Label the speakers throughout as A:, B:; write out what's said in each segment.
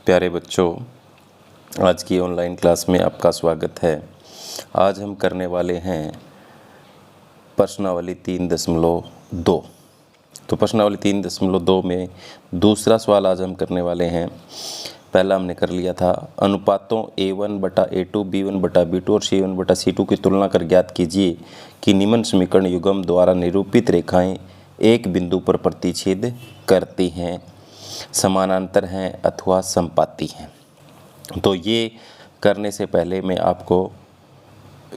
A: प्यारे बच्चों, आज की ऑनलाइन क्लास में आपका स्वागत है। आज हम करने वाले हैं प्रश्नावली 3.2। तो प्रश्नावली 3.2 में दूसरा सवाल आज हम करने वाले हैं। पहला हमने कर लिया था, अनुपातों A1/A2, B1/B2 और C1/C2 की तुलना कर ज्ञात कीजिए कि निम्न समीकरण युग्म द्वारा निरूपित रेखाएं एक बिंदु पर प्रतिच्छेद करती हैं, समानांतर हैं अथवा समपाती हैं। तो ये करने से पहले मैं आपको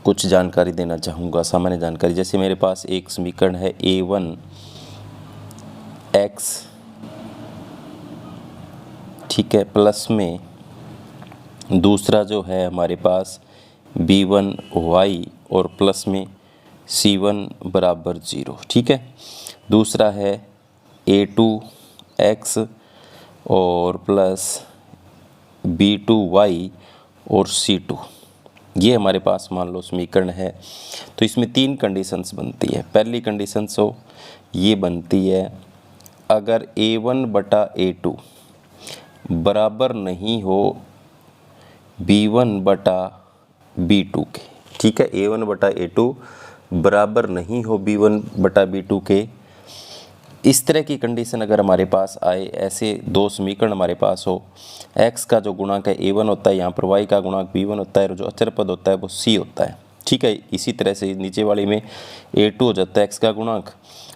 A: कुछ जानकारी देना चाहूँगा, सामान्य जानकारी। जैसे मेरे पास एक समीकरण है A1x, ठीक है, प्लस में दूसरा जो है हमारे पास B1y और प्लस में C1 = 0, ठीक है। दूसरा है A2x और प्लस B2y और C2, ये हमारे पास मान लो समीकरण है। तो इसमें 3 कंडीशंस बनती है। पहली कंडीशन ये बनती है, अगर A1/A2 बराबर नहीं हो B1/B2 के, ठीक है। A1/A2 बराबर नहीं हो B1/B2 के, इस तरह की कंडीशन अगर हमारे पास आए, ऐसे दो समीकरण हमारे पास हो, x का जो गुणांक है A1 होता है, यहाँ पर y का गुणांक B1 होता है और जो अचर पद होता है वो C होता है, ठीक है। इसी तरह से नीचे वाले में A2 हो जाता है x का गुणांक,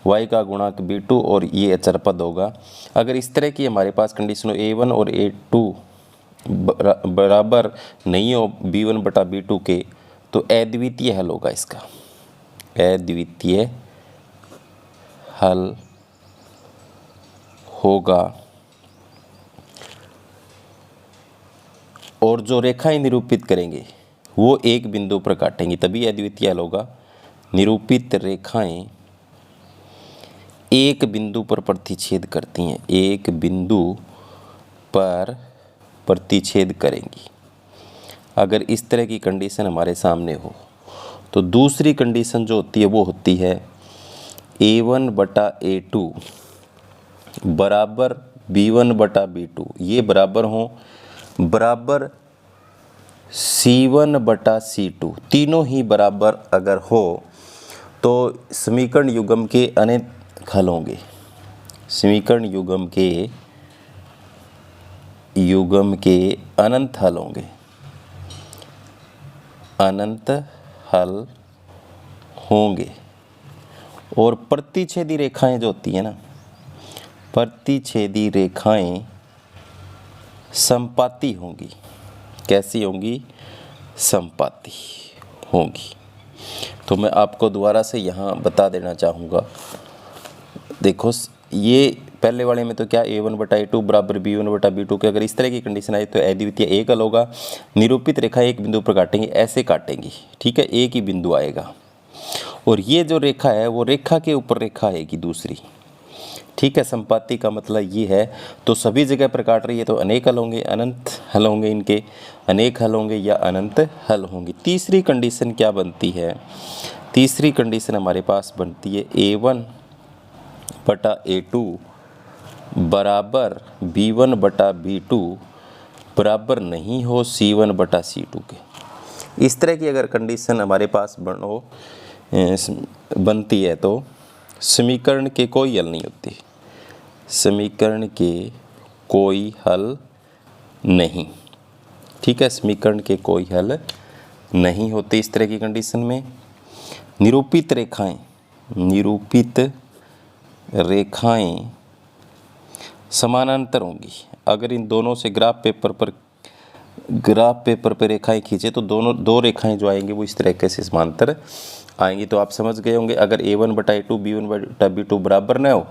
A: y का गुणांक B2 और ये अचर पद होगा। अगर इस तरह की हमारे पास कंडीशन हो, A1 और A2 बराबर नहीं हो B1/B2 के, तो अद्वितीय हल होगा इसका, अद्वितीय हल होगा। और जो रेखाएं निरूपित करेंगे वो एक बिंदु पर काटेंगी, तभी अद्वितीय हल होगा। निरूपित रेखाएं एक बिंदु पर प्रतिच्छेद करती हैं, एक बिंदु पर प्रतिच्छेद करेंगी। अगर इस तरह की कंडीशन हमारे सामने हो, तो दूसरी कंडीशन जो होती है वो होती है A1/A2 बराबर B1/B2, ये बराबर हो बराबर C1/C2, तीनों ही बराबर अगर हो तो समीकरण युग्म के अनेक हल होंगे। समीकरण युग्म के अनंत हल होंगे, अनंत हल होंगे। और प्रतिच्छेदी रेखाएं जो होती है ना, प्रतिच्छेदी रेखाएं समपाती होंगी। कैसी होंगी? समपाती होंगी। तो मैं आपको दोबारा से यहाँ बता देना चाहूँगा, देखो ये पहले वाले में तो क्या A1/A2 बराबर B1/B2 के, अगर इस तरह की कंडीशन आई तो अद्वितीय एक हल होगा। निरूपित रेखा एक बिंदु पर काटेंगी, ऐसे काटेंगी, ठीक है, एक ही बिंदु आएगा। और ये जो रेखा है वो रेखा के ऊपर रेखा आएगी दूसरी, ठीक है। संपाती का मतलब ये है, तो सभी जगह पर काट रही है तो अनेक हल होंगे, अनंत हल होंगे, इनके अनेक हल होंगे या अनंत हल होंगे। तीसरी कंडीशन क्या बनती है? तीसरी कंडीशन हमारे पास बनती है A1/A2 बराबर B1/B2 बराबर नहीं हो C1/C2 के। इस तरह की अगर कंडीशन हमारे पास बनती है तो समीकरण के कोई हल नहीं होती, समीकरण के कोई हल नहीं, ठीक है। समीकरण के कोई हल नहीं होते इस तरह की कंडीशन में। निरूपित रेखाएं समानांतर होंगी। अगर इन दोनों से ग्राफ पेपर पर रेखाएं खींचे तो दो रेखाएं जो आएंगी वो इस तरीके से समांतर आएंगी। तो आप समझ गए होंगे, अगर A1/A2 B1/B2 बराबर न हो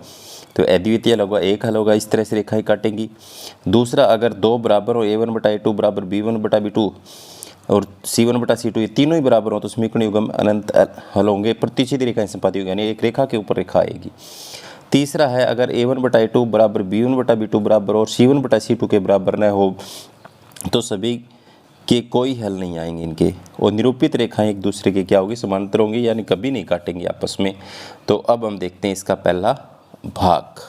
A: तो अद्वितीय हल होगा, एक हल होगा, इस तरह से रेखाएं काटेंगी। दूसरा, अगर दो बराबर हो, A1/A2 बराबर B1/B2 और C1/C2, ये तीनों ही बराबर हो तो समीकरण युग्म अनंत हल होंगे। प्रतिच्छेदी रेखाएं समपाती होगी, यानी एक रेखा के ऊपर रेखा आएगी। तीसरा है, अगर A1/A2 बराबर B1/B2 बराबर और C1/C2 के बराबर न हो तो सभी के कोई हल नहीं आएंगे इनके। और निरूपित रेखाएं एक दूसरे के क्या होगी? समांतर होंगी, यानी कभी नहीं काटेंगे आपस में। तो अब हम देखते हैं इसका पहला भाग।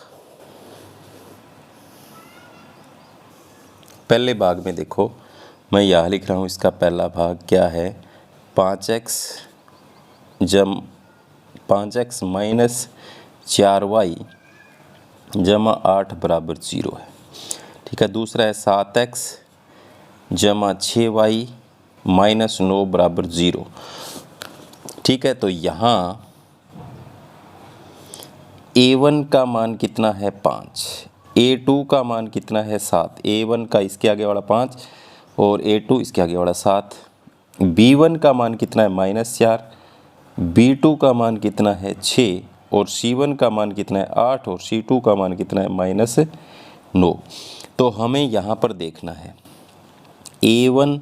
A: पहले भाग में देखो मैं यहाँ लिख रहा हूँ, इसका पहला भाग क्या है, 5x माइनस 4y जमा 8 बराबर 0 है। ठीक है, दूसरा है 7x जमा 6y माइनस 9 बराबर 0। ठीक है, तो यहाँ a1 का मान कितना है 5, a2 का मान कितना है 7, a1 का इसके आगे वाला 5 और a2 इसके आगे वाला 7। b1 का मान कितना है -4, b2 का मान कितना है 6 और c1 का मान कितना है 8 और c2 का मान कितना है -9। तो हमें यहाँ पर देखना है a1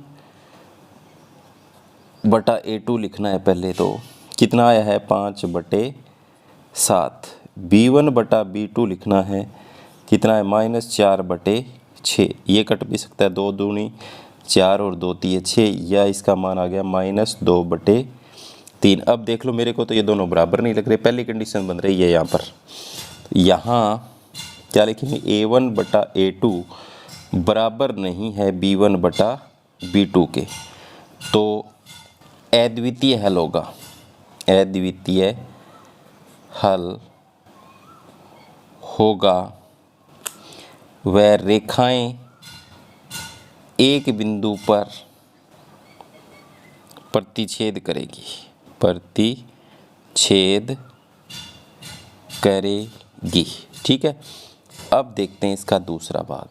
A: बटा a2 लिखना है। पहले तो कितना आया है 5/7। b1 बटा b2 लिखना है, कितना है -4/6। ये कट भी सकता है, 2 दूनी 4 और 2 तिये 6, या इसका मान आ गया -2/3। अब देख लो मेरे को तो ये दोनों बराबर नहीं लग रहे, पहली कंडीशन बन रही है यहाँ पर। यहाँ क्या लिखेंगे, a1 बटा a2 बराबर नहीं है b1 बटा b2 के, तो अद्वितीय हल होगा। अद्वितीय हल होगा वह रेखाएं एक बिंदु पर प्रतिच्छेद करेगी, प्रतिच्छेद करेगी। ठीक है, अब देखते हैं इसका दूसरा भाग।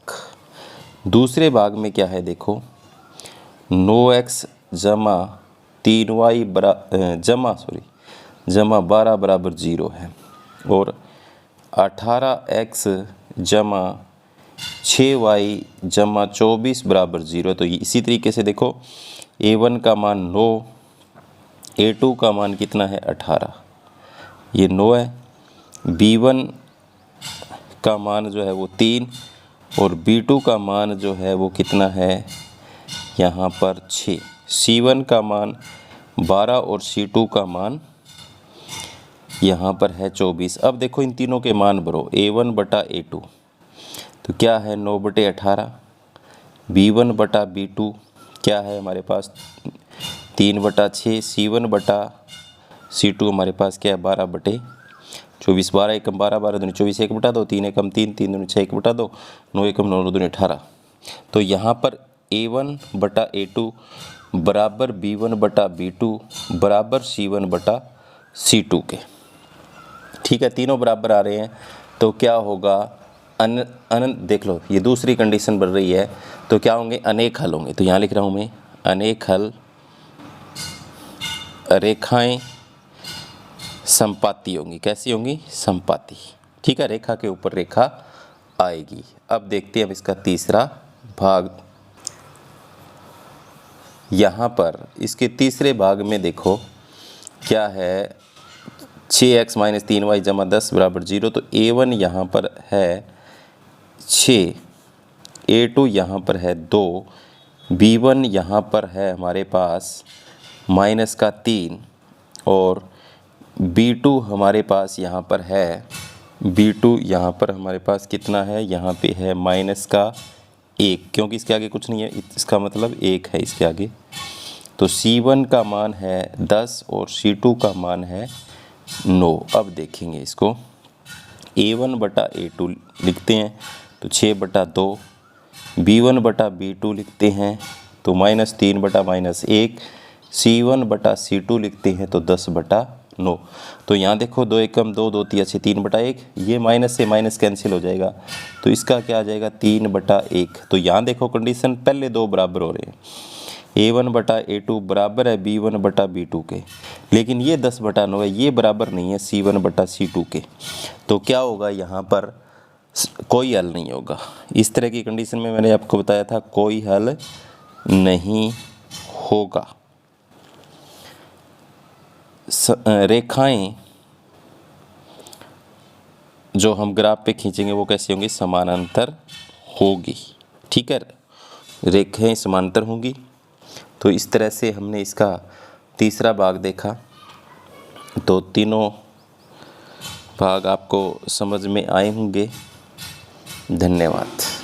A: दूसरे भाग में क्या है देखो, 9x जमा 3y जमा 12 बराबर 0 है और 18x जमा 6y जमा 24 बराबर 0। तो इसी तरीके से देखो a1 का मान 9, a2 का मान कितना है 18, ये 9 है। b1 का मान जो है वो 3 और b2 का मान जो है वो कितना है यहाँ पर 6। c1 का मान 12 और c2 का मान यहाँ पर है 24। अब देखो इन तीनों के मान भरो, a1 बटा a2 तो क्या है 9/18, b1 बटा b2 क्या है हमारे पास 3/6, c1 बटा c2 हमारे पास क्या है 12/24। 12 एकम 12, 12 दूनी 24, 1/2, 3 एकम 3, 3 दूनी 6, 1/2, 9 एकम 9 दूनी 18। तो यहाँ पर a1 बटा a2 बराबर b1 बटा b2 बराबर c1 बटा c2 के। ठीक है, तीनों बराबर आ रहे हैं, तो क्या होगा अनंत। देख लो ये दूसरी कंडीशन बन रही है, तो क्या होंगे अनेक हल होंगे। तो यहाँ लिख रहा हूँ मैं अनेक हल रेखाएं संपाती होंगी। कैसी होंगी, संपाती। ठीक है, रेखा के ऊपर रेखा आएगी। अब देखते हैं अब इसका तीसरा भाग। यहाँ पर इसके तीसरे भाग में देखो क्या है, 6x माइनस 3y जमा 10 बराबर 0। तो a1 यहाँ पर है 6, a2 यहाँ पर है 2, b1 यहाँ पर है हमारे पास -3 और b2 हमारे पास यहाँ पर है, b2 यहाँ पर हमारे पास कितना है, यहाँ पे है -1, क्योंकि इसके आगे कुछ नहीं है, इसका मतलब 1 है इसके आगे। तो c1 का मान है 10 और c2 का मान है 9। अब देखेंगे इसको, a1 बटा a2 लिखते हैं तो 6/2, b1 बटा b2 लिखते हैं तो -3 बटा -1, c1 बटा c2 लिखते हैं तो 10/9। तो यहाँ देखो 2 एकम 2, 2 तिया 6, 3/1, ये माइनस से माइनस कैंसिल हो जाएगा, तो इसका क्या आ जाएगा 3/1। तो यहाँ देखो कंडीशन पहले दो बराबर हो रहे हैं, a1 बटा a2 बराबर है b1 बटा b2 के, लेकिन ये 10/9 है, ये बराबर नहीं है c1 बटा c2 के। तो क्या होगा यहाँ पर कोई हल नहीं होगा। इस तरह की कंडीशन में मैंने आपको बताया था कोई हल नहीं होगा। रेखाएं जो हम ग्राफ पे खींचेंगे वो कैसी होंगी, समानांतर होगी। ठीक है, रेखाएं समानांतर होंगी। तो इस तरह से हमने इसका तीसरा भाग देखा। तो तीनों भाग आपको समझ में आए होंगे। धन्यवाद।